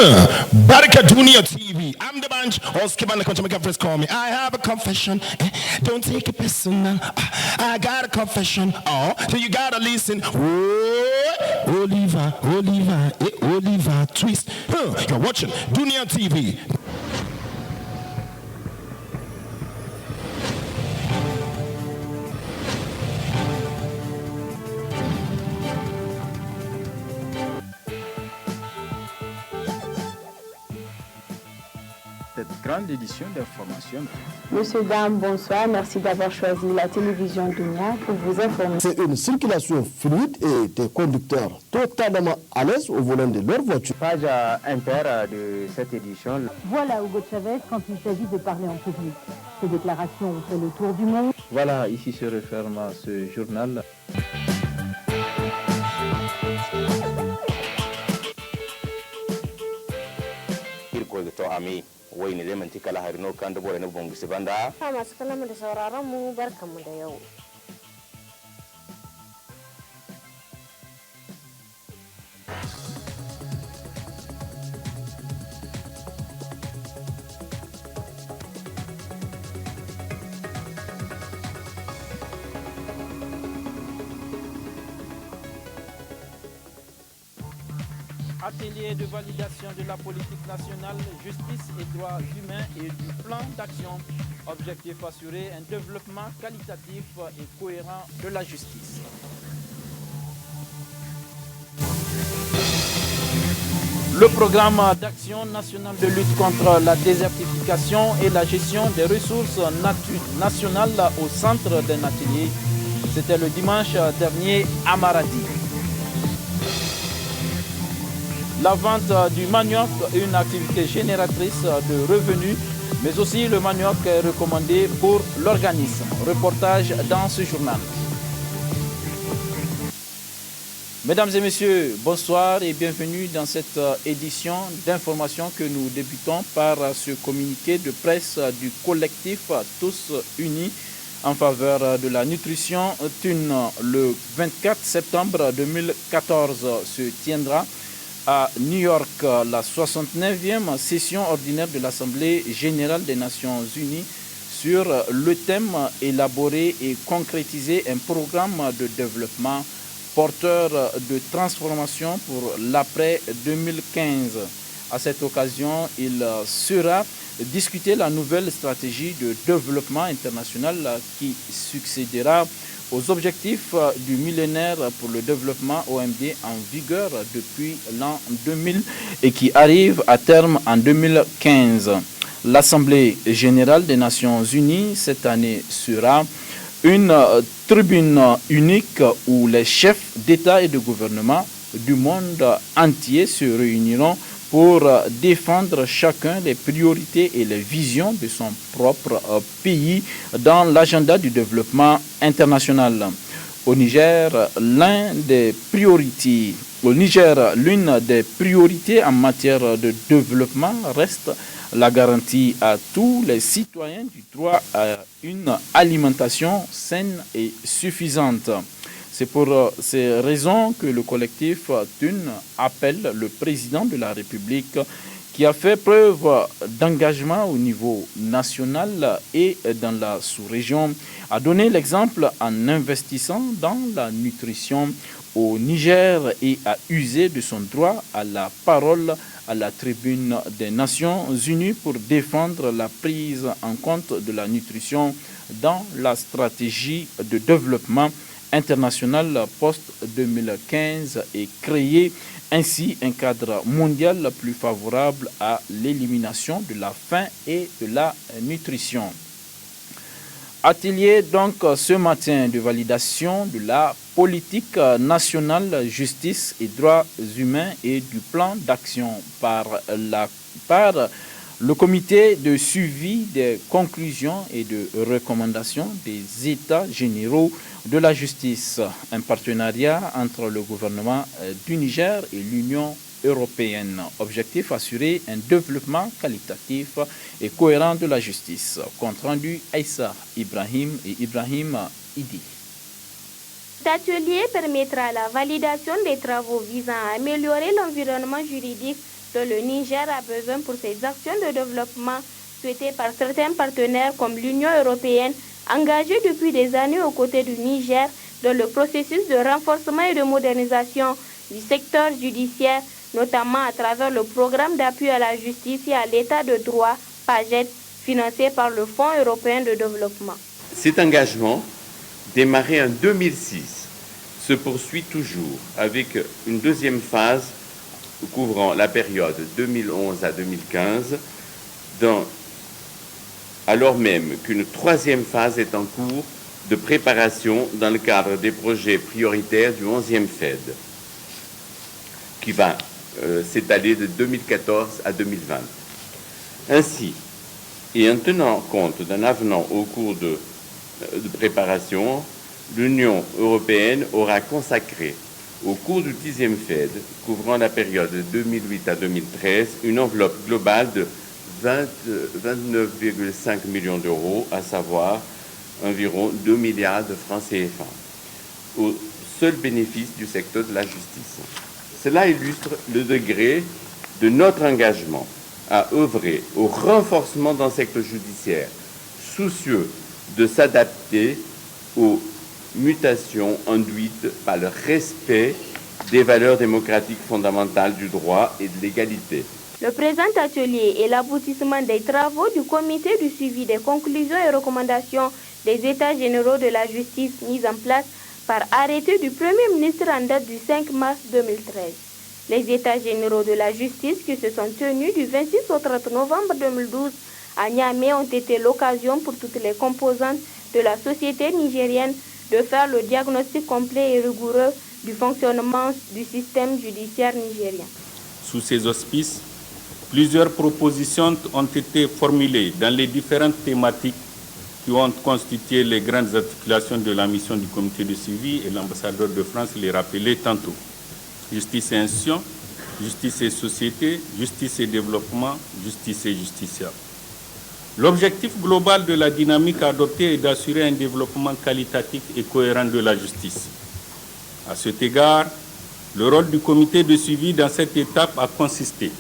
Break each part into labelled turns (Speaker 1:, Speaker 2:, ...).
Speaker 1: Baraka Dunia TV. I'm the bunch. All skip on the country. My friends call me. I have a confession. Don't take it personal. I got a confession. Oh, so you gotta listen. Oliver, Oliver, twist. You're watching Dunia TV.
Speaker 2: Cette grande édition d'information.
Speaker 3: Monsieur, dame, bonsoir. Merci d'avoir choisi la télévision Dunia pour vous informer.
Speaker 4: C'est une circulation fluide et des conducteurs totalement à l'aise au volant de leur voiture.
Speaker 2: Page impair de cette édition.
Speaker 5: Voilà Hugo Chavez quand il s'agit de parler en public. Ces déclarations ont fait le tour du monde.
Speaker 2: Voilà, ici se referme ce journal.
Speaker 6: wai ne zai manti kala harino kan da bore na bongo sibanda
Speaker 7: masu kallon da sauraron mu barkanmu da yau.
Speaker 8: Atelier de validation de la politique nationale, justice et droits humains et du plan d'action. Objectif assurer un développement qualitatif et cohérent de la justice. Le programme d'action nationale de lutte contre la désertification et la gestion des ressources nationales au centre d'un atelier. C'était le dimanche dernier à Maradi. La vente du manioc, une activité génératrice de revenus, mais aussi le manioc est recommandé pour l'organisme. Reportage dans ce journal. Mesdames et messieurs, bonsoir et bienvenue dans cette édition d'information que nous débutons par ce communiqué de presse du collectif Tous Unis en faveur de la nutrition. Le 24 septembre 2014 se tiendra à New York la 69e session ordinaire de l'Assemblée générale des Nations Unies sur le thème élaborer et concrétiser un programme de développement porteur de transformation pour l'après 2015. À cette occasion, il sera discuté la nouvelle stratégie de développement international qui succédera aux objectifs du millénaire pour le développement OMD en vigueur depuis l'an 2000 et qui arrive à terme en 2015. L'Assemblée générale des Nations unies cette année sera une tribune unique où les chefs d'État et de gouvernement du monde entier se réuniront pour défendre chacun les priorités et les visions de son propre pays dans l'agenda du développement international. Au Niger, l'une des priorités en matière de développement reste la garantie à tous les citoyens du droit à une alimentation saine et suffisante. C'est pour ces raisons que le collectif TUN appelle le président de la République, qui a fait preuve d'engagement au niveau national et dans la sous-région, à donner l'exemple en investissant dans la nutrition au Niger et à user de son droit à la parole à la tribune des Nations Unies pour défendre la prise en compte de la nutrition dans la stratégie de développement international post-2015 et créer ainsi un cadre mondial plus favorable à l'élimination de la faim et de la nutrition. Atelier donc ce matin de validation de la politique nationale justice et droits humains et du plan d'action par le comité de suivi des conclusions et de recommandations des États généraux de la justice, un partenariat entre le gouvernement du Niger et l'Union européenne. Objectif assurer un développement qualitatif et cohérent de la justice. Compte rendu Aïssa Ibrahim et Ibrahim Idi.
Speaker 7: Cet atelier permettra la validation des travaux visant à améliorer l'environnement juridique dont le Niger a besoin pour ses actions de développement souhaitées par certains partenaires comme l'Union européenne, engagée depuis des années aux côtés du Niger dans le processus de renforcement et de modernisation du secteur judiciaire, notamment à travers le programme d'appui à la justice et à l'état de droit, PAGED, financé par le Fonds européen de développement.
Speaker 9: Cet engagement, démarré en 2006, se poursuit toujours avec une deuxième phase couvrant la période 2011 à 2015, alors même qu'une troisième phase est en cours de préparation dans le cadre des projets prioritaires du 11e FED, qui va s'étaler de 2014 à 2020. Ainsi, et en tenant compte d'un avenant au cours de préparation, l'Union européenne aura consacré au cours du 10e FED, couvrant la période de 2008 à 2013, une enveloppe globale de 29,5 millions d'euros, à savoir environ 2 milliards de francs CFA, au seul bénéfice du secteur de la justice. Cela illustre le degré de notre engagement à œuvrer au renforcement d'un secteur judiciaire soucieux de s'adapter aux mutations induites par le respect des valeurs démocratiques fondamentales du droit et de l'égalité.
Speaker 7: Le présent atelier est l'aboutissement des travaux du comité du suivi des conclusions et recommandations des États généraux de la justice mis en place par arrêté du Premier ministre en date du 5 mars 2013. Les États généraux de la justice qui se sont tenus du 26 au 30 novembre 2012 à Niamey ont été l'occasion pour toutes les composantes de la société nigérienne de faire le diagnostic complet et rigoureux du fonctionnement du système judiciaire nigérien.
Speaker 10: Sous ces auspices, plusieurs propositions ont été formulées dans les différentes thématiques qui ont constitué les grandes articulations de la mission du comité de suivi, et l'ambassadeur de France les rappelait tantôt. Justice et institution, justice et société, justice et développement, justice et justiciable. L'objectif global de la dynamique adoptée est d'assurer un développement qualitatif et cohérent de la justice. À cet égard, le rôle du comité de suivi dans cette étape a consisté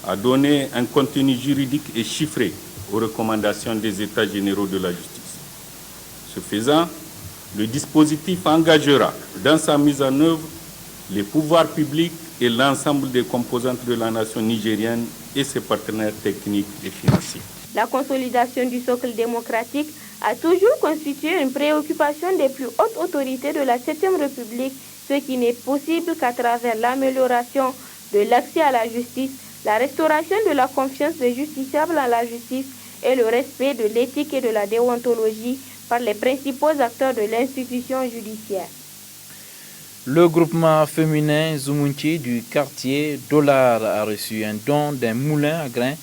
Speaker 10: à donner un contenu juridique et chiffré aux recommandations des États généraux de la justice. Ce faisant, le dispositif engagera dans sa mise en œuvre les pouvoirs publics et l'ensemble des composantes de la nation nigérienne et ses partenaires techniques et financiers.
Speaker 7: La consolidation du socle démocratique a toujours constitué une préoccupation des plus hautes autorités de la 7e République, ce qui n'est possible qu'à travers l'amélioration de l'accès à la justice, la restauration de la confiance des justiciables en la justice et le respect de l'éthique et de la déontologie par les principaux acteurs de l'institution judiciaire.
Speaker 8: Le groupement féminin Zumunchi du quartier Dollar a reçu un don d'un moulin à grains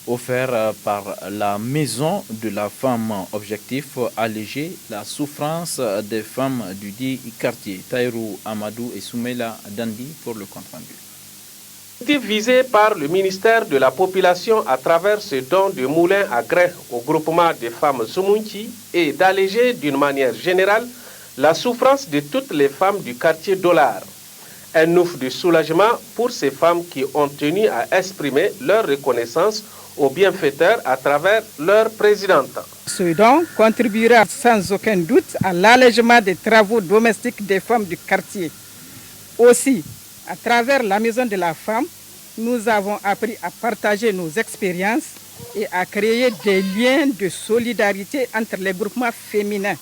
Speaker 8: offert par la Maison de la Femme. Objectif, alléger la souffrance des femmes du dit quartier. Taïrou Amadou et Soumela Dandi pour le compte-rendu.
Speaker 11: L'objectif visé par le ministère de la Population à travers ce don de moulins à grains au groupement des femmes Zumunchi est d'alléger d'une manière générale la souffrance de toutes les femmes du quartier Dollar. Un ouf de soulagement pour ces femmes qui ont tenu à exprimer leur reconnaissance aux bienfaiteurs à travers leur présidente.
Speaker 12: Ce don contribuera sans aucun doute à l'allègement des travaux domestiques des femmes du quartier. Aussi, à travers la Maison de la Femme, nous avons appris à partager nos expériences et à créer des liens de solidarité entre les groupements féminins.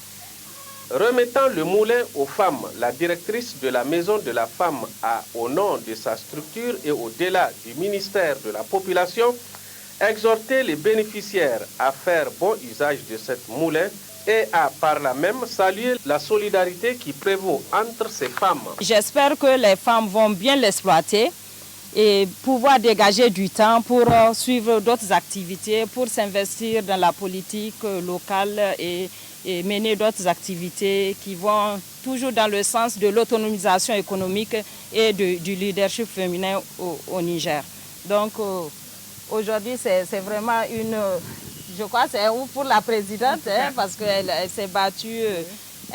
Speaker 11: Remettant le moulin aux femmes, la directrice de la Maison de la Femme a, au nom de sa structure et au-delà du ministère de la Population, exhorté les bénéficiaires à faire bon usage de cette moulin et à par là même saluer la solidarité qui prévaut entre ces femmes.
Speaker 13: J'espère que les femmes vont bien l'exploiter et pouvoir dégager du temps pour suivre d'autres activités, pour s'investir dans la politique locale et mener d'autres activités qui vont toujours dans le sens de l'autonomisation économique et du leadership féminin au Niger. Donc aujourd'hui c'est vraiment une, je crois c'est un ouf pour la présidente parce qu'elle s'est battue,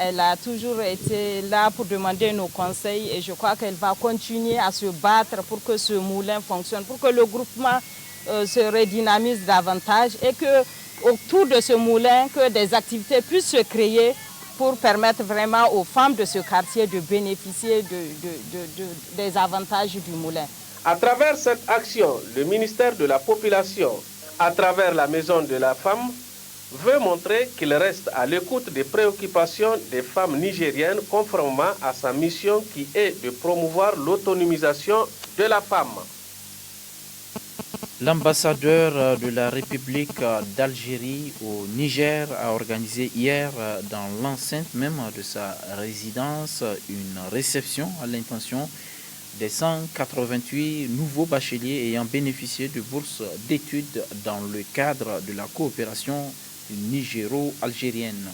Speaker 13: Elle a toujours été là pour demander nos conseils et je crois qu'elle va continuer à se battre pour que ce moulin fonctionne, pour que le groupement se redynamise davantage et que autour de ce moulin, que des activités puissent se créer pour permettre vraiment aux femmes de ce quartier de bénéficier des avantages du moulin.
Speaker 11: À travers cette action, le ministère de la Population, à travers la Maison de la Femme, veut montrer qu'il reste à l'écoute des préoccupations des femmes nigériennes conformément à sa mission qui est de promouvoir l'autonomisation de la femme.
Speaker 8: L'ambassadeur de la République d'Algérie au Niger a organisé hier dans l'enceinte même de sa résidence une réception à l'intention des 188 nouveaux bacheliers ayant bénéficié de bourses d'études dans le cadre de la coopération nigéro-algérienne.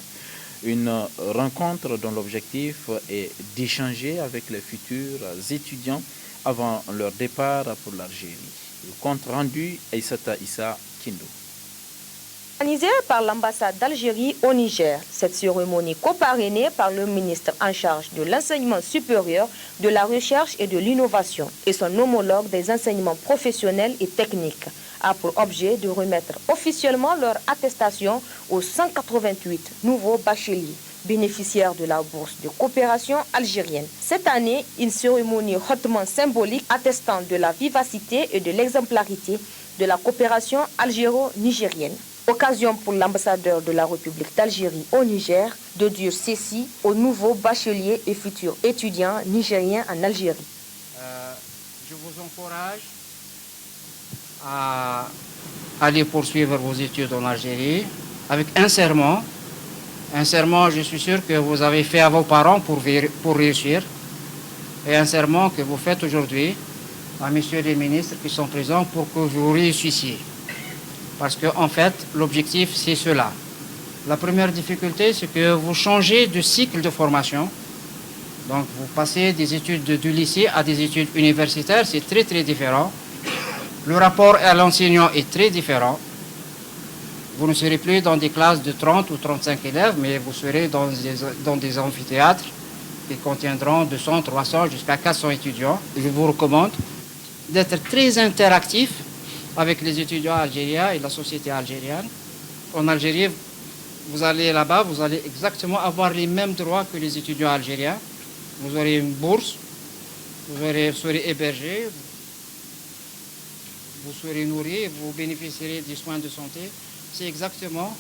Speaker 8: Une rencontre dont l'objectif est d'échanger avec les futurs étudiants avant leur départ pour l'Algérie. Le compte rendu Aïssata Issa Kindo.
Speaker 14: Organisée par l'ambassade d'Algérie au Niger, cette cérémonie coparrainée par le ministre en charge de l'enseignement supérieur, de la recherche et de l'innovation et son homologue des enseignements professionnels et techniques a pour objet de remettre officiellement leur attestation aux 188 nouveaux bacheliers bénéficiaires de la bourse de coopération algérienne. Cette année, une cérémonie hautement symbolique attestant de la vivacité et de l'exemplarité de la coopération algéro-nigérienne. Occasion pour l'ambassadeur de la République d'Algérie au Niger de dire ceci aux nouveaux bacheliers et futurs étudiants nigériens en Algérie.
Speaker 15: Je vous encourage à aller poursuivre vos études en Algérie avec un serment. Un serment, je suis sûr que vous avez fait à vos parents pour réussir. Et un serment que vous faites aujourd'hui à messieurs les ministres qui sont présents pour que vous réussissiez. Parce qu'en fait, l'objectif, c'est cela. La première difficulté, c'est que vous changez de cycle de formation. Donc, vous passez des études du lycée à des études universitaires. C'est très, très différent. Le rapport à l'enseignant est très différent. Vous ne serez plus dans des classes de 30 ou 35 élèves, mais vous serez dans des amphithéâtres qui contiendront 200, 300 jusqu'à 400 étudiants. Je vous recommande d'être très interactif avec les étudiants algériens et la société algérienne. En Algérie, vous allez là-bas, vous allez exactement avoir les mêmes droits que les étudiants algériens. Vous aurez une bourse, vous serez hébergé, vous serez nourri, vous bénéficierez des soins de santé. C'est exactement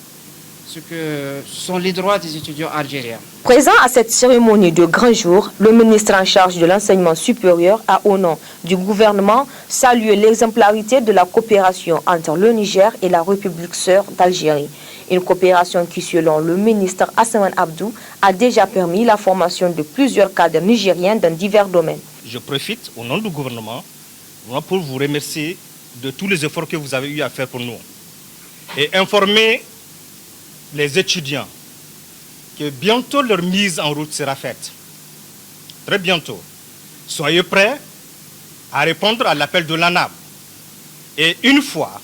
Speaker 15: ce que sont les droits des étudiants algériens.
Speaker 14: Présent à cette cérémonie de grand jour, le ministre en charge de l'enseignement supérieur a, au nom du gouvernement, salué l'exemplarité de la coopération entre le Niger et la République sœur d'Algérie. Une coopération qui, selon le ministre Hassan Abdou, a déjà permis la formation de plusieurs cadres nigériens dans divers domaines.
Speaker 16: Je profite, au nom du gouvernement, pour vous remercier de tous les efforts que vous avez eu à faire pour nous. Et informer les étudiants que bientôt leur mise en route sera faite. Très bientôt. Soyez prêts à répondre à l'appel de l'ANAB. Et une fois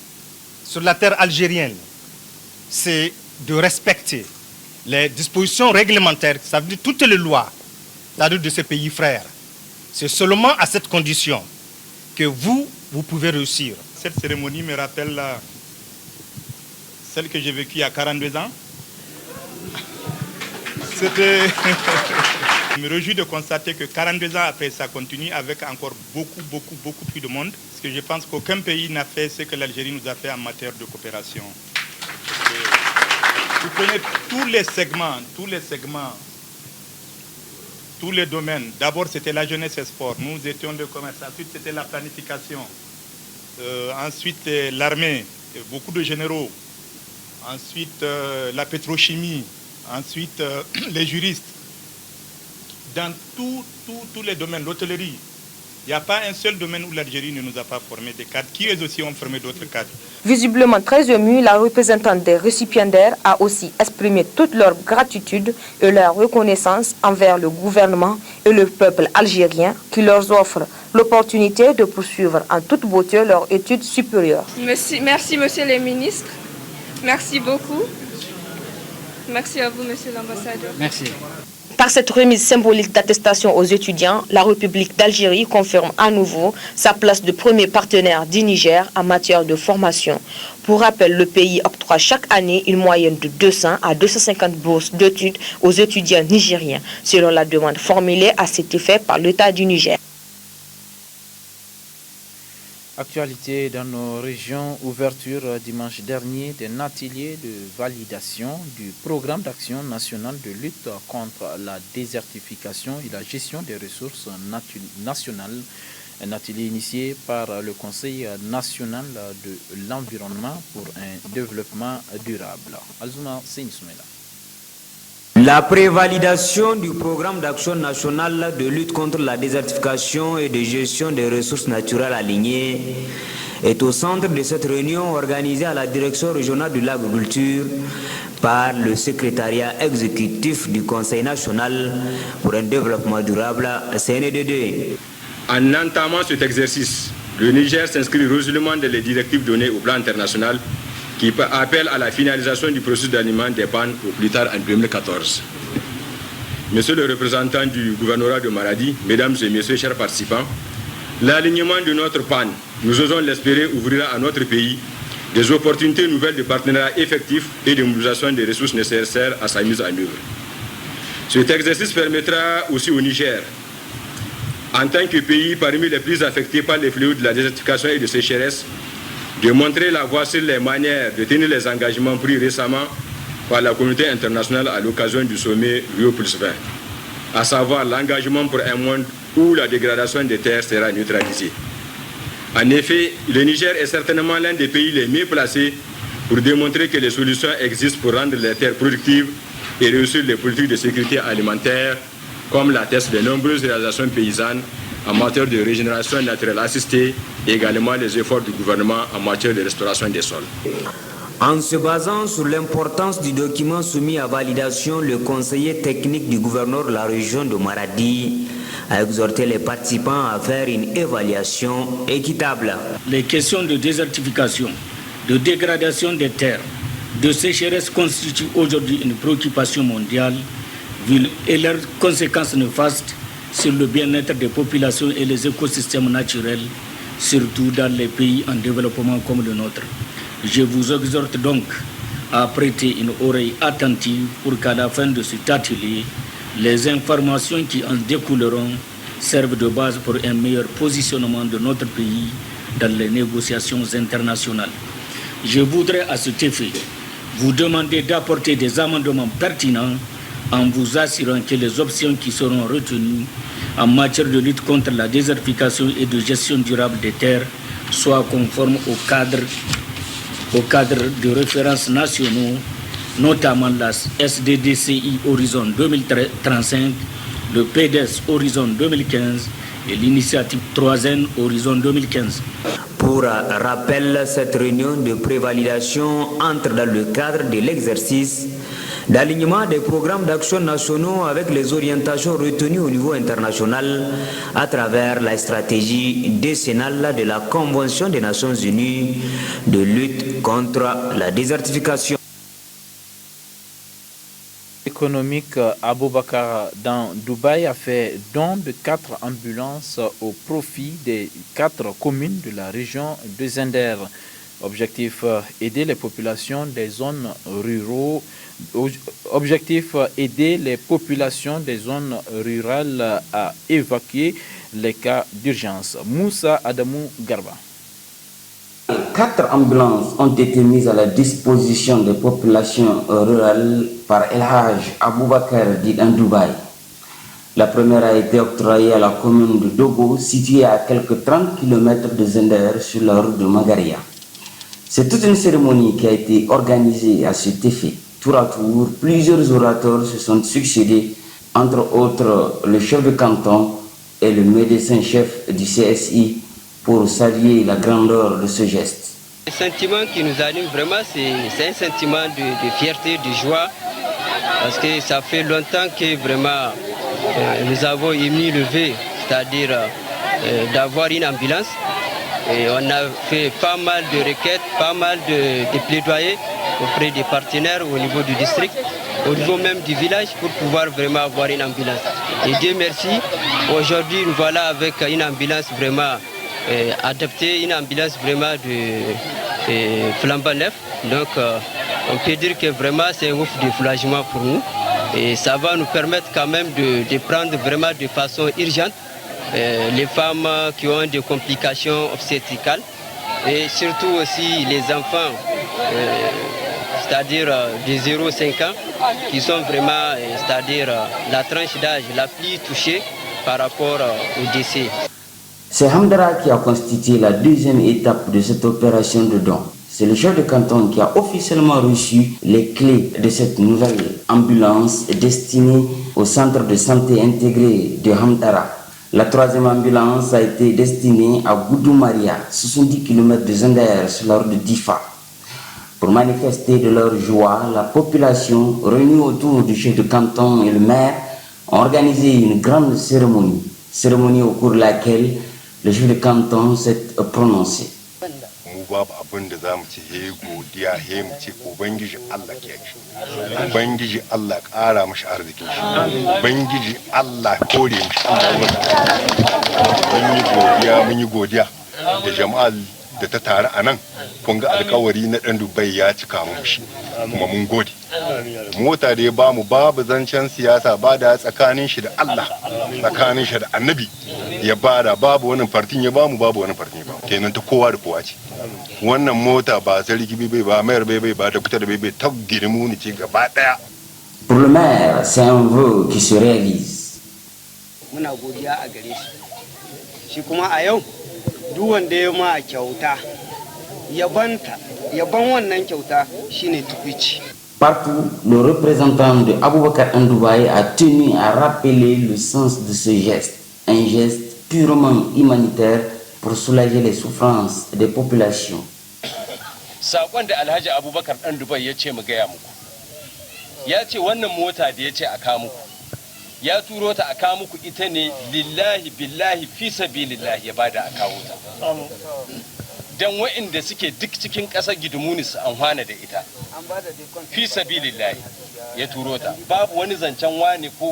Speaker 16: sur la terre algérienne, c'est de respecter les dispositions réglementaires, ça veut dire toutes les lois, c'est-à-dire de ces pays frères. C'est seulement à cette condition que vous pouvez réussir. Cette cérémonie me rappelle celle que j'ai vécue il y a 42 ans. Je me réjouis de constater que 42 ans après, ça continue avec encore beaucoup plus de monde. Parce que je pense qu'aucun pays n'a fait ce que l'Algérie nous a fait en matière de coopération. Vous prenez tous les segments, tous les domaines. D'abord, c'était la jeunesse et sport. Nous étions le commerce. Ensuite, c'était la planification. Ensuite, l'armée, beaucoup de généraux. Ensuite, la pétrochimie. Ensuite, les juristes. Dans tous les domaines, l'hôtellerie. Il n'y a pas un seul domaine où l'Algérie ne nous a pas formé des cadres, qui eux aussi ont formé d'autres cadres.
Speaker 14: Visiblement très émue, la représentante des récipiendaires a aussi exprimé toute leur gratitude et leur reconnaissance envers le gouvernement et le peuple algérien qui leur offre l'opportunité de poursuivre en toute beauté leurs études supérieures.
Speaker 17: Merci, monsieur le ministre. Merci beaucoup. Merci à vous, monsieur l'ambassadeur.
Speaker 15: Merci.
Speaker 14: Par cette remise symbolique d'attestation aux étudiants, la République d'Algérie confirme à nouveau sa place de premier partenaire du Niger en matière de formation. Pour rappel, le pays octroie chaque année une moyenne de 200 à 250 bourses d'études aux étudiants nigériens, selon la demande formulée à cet effet par l'État du Niger.
Speaker 8: Actualité dans nos régions, ouverture dimanche dernier d'un atelier de validation du programme d'action national de lutte contre la désertification et la gestion des ressources nationales. Un atelier initié par le Conseil national de l'environnement pour un développement durable. Azuma Seinsouela.
Speaker 18: La prévalidation du programme d'action national de lutte contre la désertification et de gestion des ressources naturelles alignées est au centre de cette réunion organisée à la Direction régionale de l'agriculture par le secrétariat exécutif du Conseil national pour un développement durable, CNDD.
Speaker 19: En entamant cet exercice, le Niger s'inscrit résolument dans les directives données au plan international qui appelle à la finalisation du processus d'alignement des pannes au plus tard en 2014. Monsieur le représentant du gouvernorat de Maradi, mesdames et messieurs, chers participants, l'alignement de notre panne, nous osons l'espérer, ouvrira à notre pays des opportunités nouvelles de partenariat effectif et de mobilisation des ressources nécessaires à sa mise en œuvre. Cet exercice permettra aussi au Niger, en tant que pays parmi les plus affectés par les fléaux de la désertification et de sécheresse, de montrer la voie sur les manières de tenir les engagements pris récemment par la communauté internationale à l'occasion du sommet Rio+20, à savoir l'engagement pour un monde où la dégradation des terres sera neutralisée. En effet, le Niger est certainement l'un des pays les mieux placés pour démontrer que les solutions existent pour rendre les terres productives et réussir les politiques de sécurité alimentaire, comme l'attestent de nombreuses réalisations paysannes en matière de régénération naturelle assistée et également les efforts du gouvernement en matière de restauration des sols.
Speaker 18: En se basant sur l'importance du document soumis à validation, le conseiller technique du gouverneur de la région de Maradi a exhorté les participants à faire une évaluation équitable.
Speaker 20: Les questions de désertification, de dégradation des terres, de sécheresse constituent aujourd'hui une préoccupation mondiale et leurs conséquences néfastes sur le bien-être des populations et les écosystèmes naturels, surtout dans les pays en développement comme le nôtre. Je vous exhorte donc à prêter une oreille attentive pour qu'à la fin de cet atelier, les informations qui en découleront servent de base pour un meilleur positionnement de notre pays dans les négociations internationales. Je voudrais à cet effet vous demander d'apporter des amendements pertinents en vous assurant que les options qui seront retenues en matière de lutte contre la désertification et de gestion durable des terres soient conformes au cadre de références nationaux, notamment la SDDCI Horizon 2035, le PDS Horizon 2015 et l'initiative 3N Horizon 2015.
Speaker 18: Pour rappel, cette réunion de prévalidation entre dans le cadre de l'exercice d'alignement des programmes d'action nationaux avec les orientations retenues au niveau international à travers la stratégie décennale de la Convention des Nations Unies de lutte contre la désertification.
Speaker 8: Économique Aboubakar dans Dubaï a fait don de 4 ambulances au profit des 4 communes de la région de Zender. Objectif aider les populations des zones rurales. Objectif aider les populations des zones rurales à évacuer les cas d'urgence. Moussa Adamou Garba.
Speaker 21: 4 ambulances ont été mises à la disposition des populations rurales par El Haj Aboubakar dit en Dubaï. La première a été octroyée à la commune de Dogo, située à quelques 30 km de Zender sur la route de Magaria. C'est toute une cérémonie qui a été organisée à cet effet. Tour à tour, plusieurs orateurs se sont succédés, entre autres le chef de canton et le médecin-chef du CSI, pour saluer la grandeur de ce geste.
Speaker 22: Le sentiment qui nous anime vraiment, c'est un sentiment de fierté, de joie, parce que ça fait longtemps que vraiment nous avons émis le vœu, c'est-à-dire d'avoir une ambulance. Et on a fait pas mal de requêtes, pas mal de plaidoyers auprès des partenaires au niveau du district. au niveau même du village pour pouvoir vraiment avoir une ambulance. Et Dieu merci, aujourd'hui nous voilà avec une ambulance vraiment adaptée, une ambulance vraiment de flambant neuf. Donc on peut dire que vraiment c'est un ouf de soulagement pour nous. Et ça va nous permettre quand même de prendre vraiment de façon urgente les femmes qui ont des complications obstétricales et surtout aussi les enfants, c'est-à-dire de 0,5 ans, qui sont vraiment, c'est-à-dire la tranche d'âge la plus touchée par rapport au décès.
Speaker 21: C'est Hamdara qui a constitué la deuxième étape de cette opération de don. C'est le chef de canton qui a officiellement reçu les clés de cette nouvelle ambulance destinée au centre de santé intégré de Hamdara. La troisième ambulance a été destinée à Goudou Maria, 70 km de Zender sur la route de Difa. Pour manifester de leur joie, la population réunie autour du chef de canton et le maire ont organisé une grande cérémonie au cours de laquelle le chef de canton s'est prononcé.
Speaker 1: babu abin da za mu ce he godiya he mu ce ubangiji Allah ke shi ubangiji Allah ƙara mashi arzikin shi ubangiji Allah kore mishi mun yi godiya da jama'a da ta taru a nan kun ga alƙawari na ɗan Dubai ya cika mu shi kuma mun gode mota da ya bamu babu zancen siyasa ba da tsakanin shi da Allah tsakanin shi da annabi ya bada babu wani fartin ya bamu babu wani fartin ya bamu kenan ta kowa da kowa ce wannan mota ba sarki bai ba mayar bai ba da kuta da bai ta girmu ne ce gaba daya.
Speaker 21: Pour le maire, c'est un vœu qui se réalise.
Speaker 3: Muna godiya a gare shi kuma a yau duk wanda ya ma kyauta yaban wannan kyauta shine tukwici.
Speaker 21: Partout, le représentant de Aboubakar Ndoubaye a tenu à rappeler le sens de ce geste, un geste purement humanitaire pour soulager les souffrances des populations.
Speaker 23: Sakon da Alhaji Abubakar Ndoubaye ya ce mu gaya muku. Ya ce wannan mota da ya ce a kawo muku. Ya turo ta a kawo muku ita ne lillahi billahi fi sabilillahi ya bada a kawo ta. Dan wa'inda suke duk cikin ƙasar Gidumuni su amfana da ita. Fi sabilillahi ya turo ta. Babu wani zancen wane ko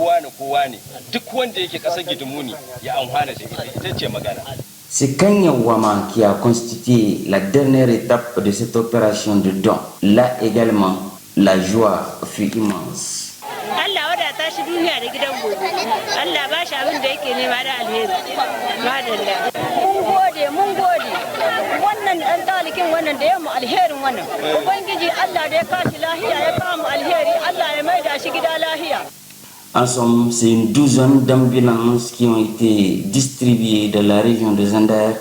Speaker 23: wane duk wanda yake ƙasar Gidumuni ya amfana da ita ce magana.
Speaker 21: C'est Kanya Wama qui a constitué la dernière étape de cette opération de don. Là également, la joie fut immense.
Speaker 24: Allah wadata shi duniya da gidan gobe. Allah ba shi abin da yake nema da alheri. Madalla. Mun gode. Wannan dan talikin wannan da ya mu alherin wannan. Ubangiji Allah da ya kashi lahiya ya kawo mu alheri. Allah ya maida shi gida lahiya.
Speaker 21: En somme, c'est une douzaine d'ambulances qui ont été distribuées dans la région de Zender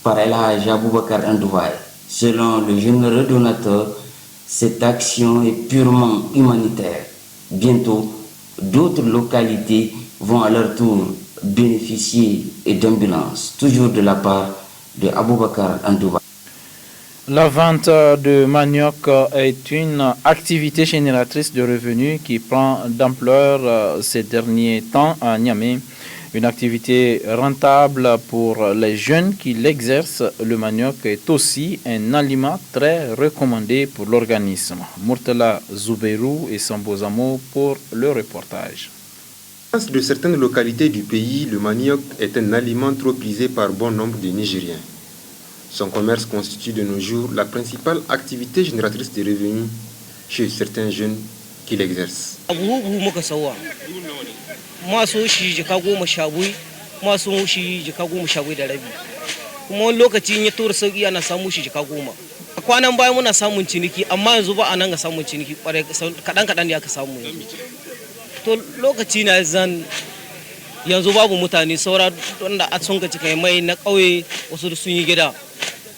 Speaker 21: par El Hadj Aboubakar Ndoubaye. Selon le généreux donateur, cette action est purement humanitaire. Bientôt, d'autres localités vont à leur tour bénéficier d'ambulances, toujours de la part de Aboubakar Ndoubaye.
Speaker 8: La vente de manioc est une activité génératrice de revenus qui prend d'ampleur ces derniers temps à Niamey. Une activité rentable pour les jeunes qui l'exercent. Le manioc est aussi un aliment très recommandé pour l'organisme. Murtala Zouberou et Sambozamo pour le reportage.
Speaker 25: Dans de certaines localités du pays, le manioc est un aliment trop prisé par bon nombre de Nigériens. Son commerce constitue de nos jours la principale activité génératrice de revenus chez certains jeunes qui l'exercent.
Speaker 26: kwanan baya muna samun ciniki amma yanzu ba a nan ga samun ciniki kadan kadan da aka samu to lokaci na zan yanzu babu mutane saura wanda a sun gaci kai mai na kauye wasu sun yi gida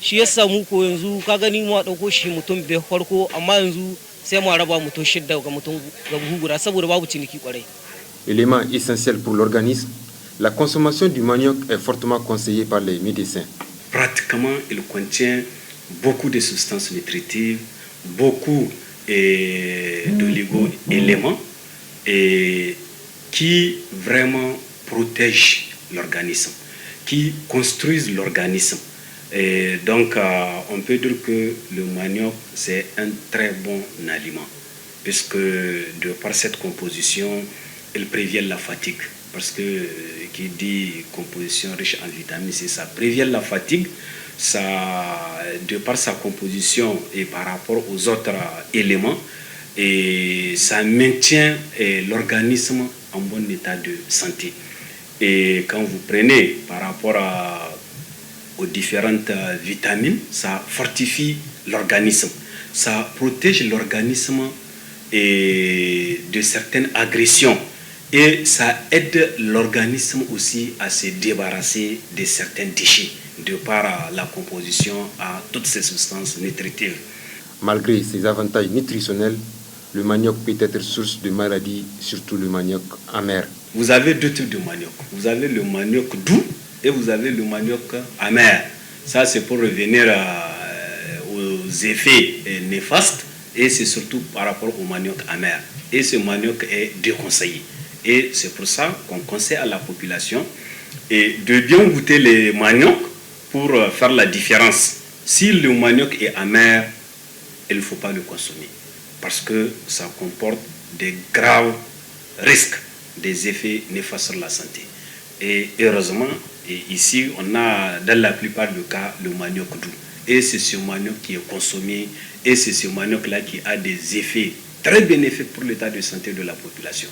Speaker 26: shi ya samu ko yanzu ka gani mu dauko shi mutum bai farko amma yanzu sai mu raba mutum shidda ga mutum ga buhu guda saboda babu ciniki kwarai.
Speaker 25: Élément essentiel pour l'organisme, la consommation du manioc est fortement conseillée par les médecins.
Speaker 27: Pratiquement, il contient beaucoup de substances nutritives, beaucoup d'oligo-éléments qui vraiment protègent l'organisme, qui construisent l'organisme. Et donc, on peut dire que le manioc, c'est un très bon aliment. puisque de par cette composition, elle prévient la fatigue. Parce que qui dit composition riche en vitamines C, ça prévient la fatigue. Ça, de par sa composition et par rapport aux autres éléments, et ça maintient l'organisme en bon état de santé. Et quand vous prenez par rapport aux différentes vitamines, ça fortifie l'organisme, ça protège l'organisme de certaines agressions et ça aide l'organisme aussi à se débarrasser de certains déchets de par la composition à toutes ces substances nutritives.
Speaker 25: Malgré ses avantages nutritionnels, le manioc peut être source de maladies, surtout le manioc amer.
Speaker 27: Vous avez deux types de manioc. Vous avez le manioc doux et vous avez le manioc amer. Ça, c'est pour revenir aux effets néfastes et c'est surtout par rapport au manioc amer. Et ce manioc est déconseillé. Et c'est pour ça qu'on conseille à la population de bien goûter les maniocs pour faire la différence. Si le manioc est amer, il ne faut pas le consommer parce que ça comporte des graves risques, des effets néfastes sur la santé. Et heureusement, ici, on a dans la plupart des cas le manioc doux. Et c'est ce manioc qui est consommé et c'est ce manioc-là qui a des effets très bénéfiques pour l'état de santé de la population.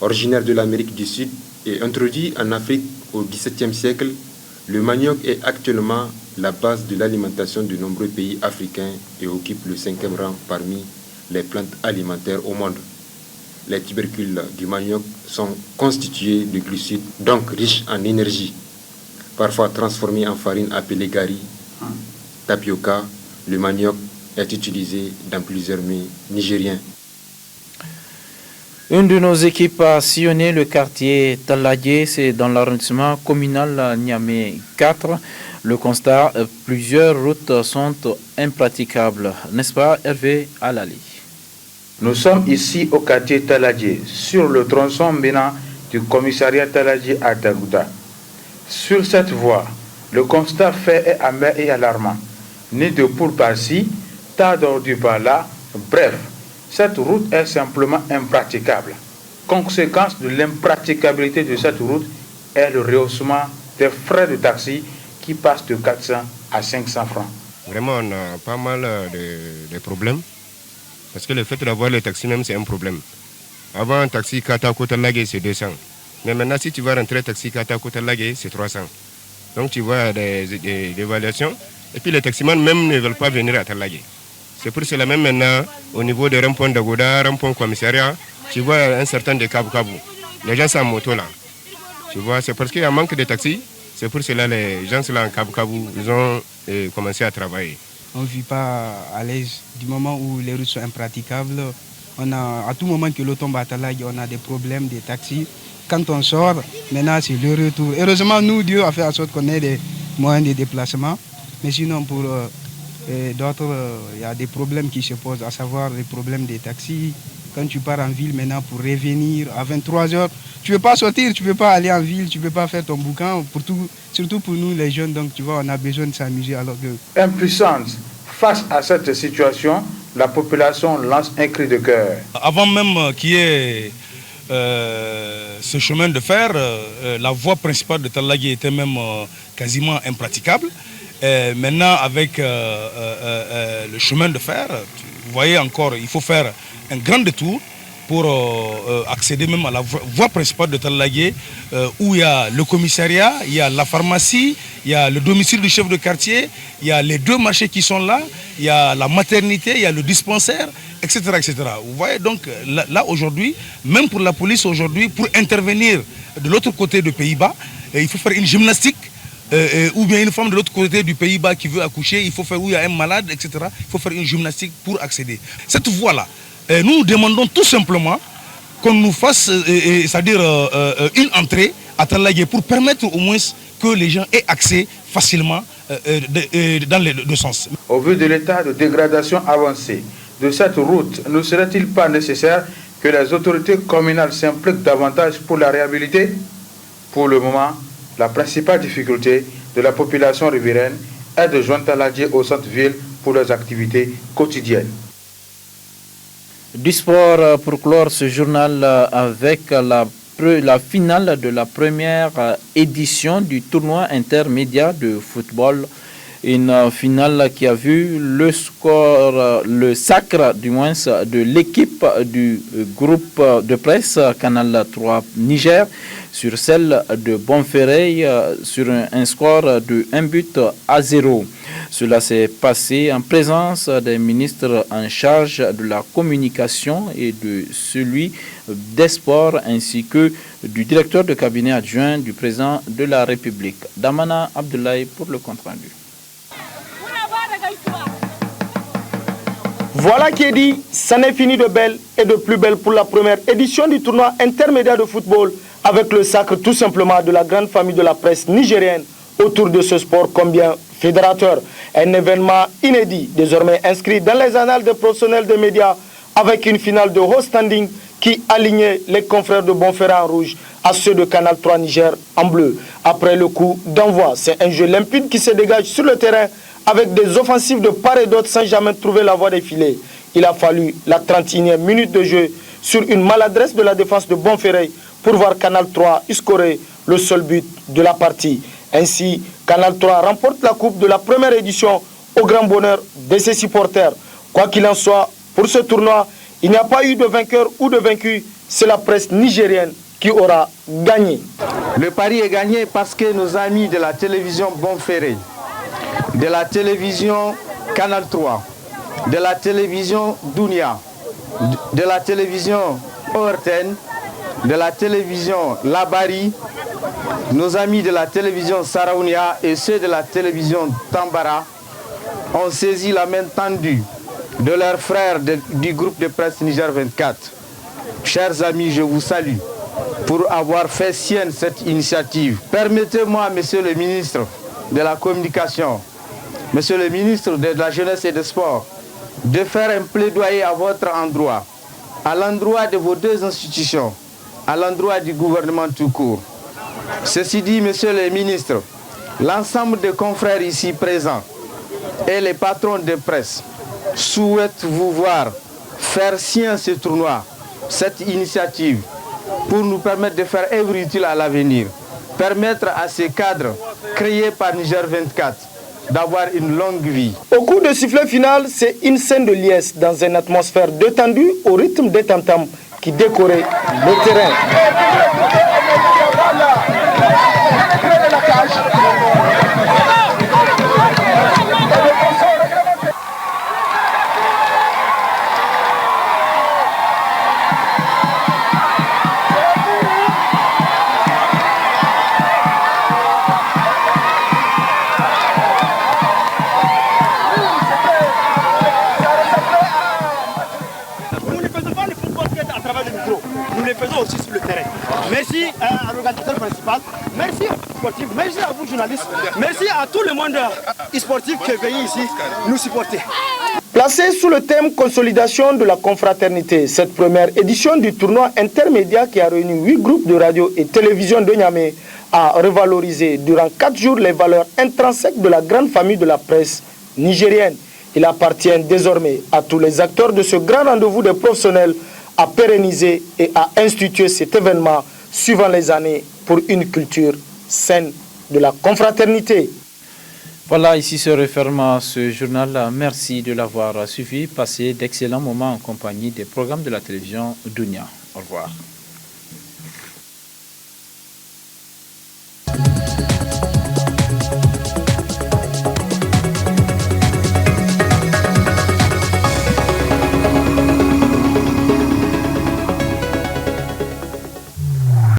Speaker 25: Originaire de l'Amérique du Sud et introduit en Afrique au XVIIe siècle, le manioc est actuellement la base de l'alimentation de nombreux pays africains et occupe le 5e rang parmi les plantes alimentaires au monde. Les tubercules du manioc sont constitués de glucides, donc riches en énergie, parfois transformés en farine appelée gari, tapioca. Le manioc est utilisé dans plusieurs mets nigériens.
Speaker 8: Une de nos équipes a sillonné le quartier Taladje, c'est dans l'arrondissement communal Niamey 4. Le constat, plusieurs routes sont impraticables. N'est-ce pas, Hervé Alali?
Speaker 2: Nous sommes ici au quartier Taladje, sur le tronçon menant du commissariat Taladje à Dagouda. Sur cette voie, le constat fait est amer et alarmant. Ni de poule par-ci, tas d'ordures par-là, bref. Cette route est simplement impraticable. Conséquence de l'impraticabilité de cette route est le rehaussement des frais de taxi qui passent de 400 à 500 francs.
Speaker 4: Vraiment, on a pas mal de problèmes. Parce que le fait d'avoir les taxis même, c'est un problème. Avant, un taxi Kata-Kota-Lagé, c'est 200. Mais maintenant, si tu vas rentrer taxi Kata-Kota-Lagé, c'est 300. Donc, tu vois des évaluations. Et puis, les taximans même ne veulent pas venir à Talagé. C'est pour cela même maintenant, au niveau des ronds-points d'Agoda, ronds-points commissariat, tu vois un certain de Kabu-Kabu. Les gens sont en moto là. Tu vois, c'est parce qu'il y a un manque de taxis. C'est pour cela que les gens là en Kabu-Kabu, ils ont commencé à travailler.
Speaker 5: On ne vit pas à l'aise du moment où les routes sont impraticables. On a, à tout moment que l'eau tombe à Talag, on a des problèmes, des taxis. Quand on sort, maintenant c'est le retour. Heureusement, nous, Dieu a fait en sorte qu'on ait des moyens de déplacement. Mais sinon, pour d'autres, il y a des problèmes qui se posent, à savoir les problèmes des taxis. Quand tu pars en ville maintenant pour revenir à 23h, tu ne peux pas sortir, tu ne peux pas aller en ville, tu ne peux pas faire ton bouquin, surtout pour nous les jeunes. Donc tu vois, on a besoin de s'amuser alors que...
Speaker 2: Impuissante face à cette situation, la population lance un cri de cœur.
Speaker 6: Avant même qu'il y ait ce chemin de fer, la voie principale de Taladje était même quasiment impraticable. Maintenant, avec le chemin de fer, vous voyez encore, il faut faire un grand détour pour accéder même à la voie principale de Taladje, où il y a le commissariat, il y a la pharmacie, il y a le domicile du chef de quartier, il y a les deux marchés qui sont là, il y a la maternité, il y a le dispensaire, etc. etc. Vous voyez donc, là aujourd'hui, même pour la police aujourd'hui, pour intervenir de l'autre côté du Pays-Bas, il faut faire une gymnastique. Ou bien une femme de l'autre côté du Pays-Bas qui veut accoucher, il faut faire, où il y a un malade, etc. Il faut faire une gymnastique pour accéder. Cette voie-là, nous demandons tout simplement qu'on nous fasse, c'est-à-dire une entrée à Taladje pour permettre au moins que les gens aient accès facilement dans les deux sens.
Speaker 2: Au vu de l'état de dégradation avancée de cette route, ne serait-il pas nécessaire que les autorités communales s'impliquent davantage pour la réhabiliter? Pour le moment, la principale difficulté de la population riveraine est de joindre Taladje au centre-ville pour leurs activités quotidiennes.
Speaker 8: Du sport pour clore ce journal avec la finale de la première édition du tournoi intermédiaire de football. Une finale qui a vu le sacre du moins de l'équipe du groupe de presse Canal 3 Niger sur celle de Bonferrey sur un score de 1-0. Cela s'est passé en présence des ministres en charge de la communication et de celui des sports ainsi que du directeur de cabinet adjoint du président de la République. Damana Abdoulaye pour le compte-rendu.
Speaker 7: Voilà qui est dit, ça n'est fini de belle et de plus belle pour la première édition du tournoi intermédiaire de football avec le sacre tout simplement de la grande famille de la presse nigérienne autour de ce sport combien fédérateur. Un événement inédit désormais inscrit dans les annales des professionnels des médias avec une finale de haut standing qui alignait les confrères de Bonferrey en rouge à ceux de Canal 3 Niger en bleu. Après le coup d'envoi, c'est un jeu limpide qui se dégage sur le terrain avec des offensives de part et d'autre sans jamais trouver la voie des filets. Il a fallu la 31e minute de jeu sur une maladresse de la défense de Bonferrey pour voir Canal 3 scorer le seul but de la partie. Ainsi, Canal 3 remporte la coupe de la première édition au grand bonheur de ses supporters. Quoi qu'il en soit, pour ce tournoi, il n'y a pas eu de vainqueur ou de vaincu, c'est la presse nigérienne qui aura gagné.
Speaker 9: Le pari est gagné parce que nos amis de la télévision Bonferrey, de la télévision Canal 3, de la télévision Dunia, de la télévision ORTN, de la télévision Labari, nos amis de la télévision Saraounia et ceux de la télévision Tambara ont saisi la main tendue de leurs frères du groupe de presse Niger 24. Chers amis, je vous salue pour avoir fait sienne cette initiative. Permettez-moi, monsieur le ministre de la Communication, monsieur le ministre de la Jeunesse et des Sports, de faire un plaidoyer à votre endroit, à l'endroit de vos deux institutions, à l'endroit du gouvernement tout court. Ceci dit, monsieur le ministre, l'ensemble des confrères ici présents et les patrons de presse souhaitent vous voir faire sien ce tournoi, cette initiative, pour nous permettre de faire œuvre utile à l'avenir, permettre à ces cadres créés par Niger 24 d'avoir une longue vie.
Speaker 7: Au coup de sifflet final, c'est une scène de liesse dans une atmosphère détendue au rythme des tam-tams qui décorait le terrain.
Speaker 10: Aussi sur le terrain. Merci à l'organisateur principal, merci aux sportifs, merci à vous journalistes, merci à tout le monde sportif qui est venu ici nous supporter.
Speaker 7: Placée sous le thème consolidation de la confraternité, cette première édition du tournoi intermédiaire qui a réuni 8 groupes de radio et télévision de Niamey a revalorisé durant 4 jours les valeurs intrinsèques de la grande famille de la presse nigérienne. Il appartient désormais à tous les acteurs de ce grand rendez-vous des professionnels à pérenniser et à instituer cet événement suivant les années pour une culture saine de la confraternité.
Speaker 8: Voilà, ici se referme ce journal. Merci de l'avoir suivi. Passez d'excellents moments en compagnie des programmes de la télévision Dunia. Au revoir.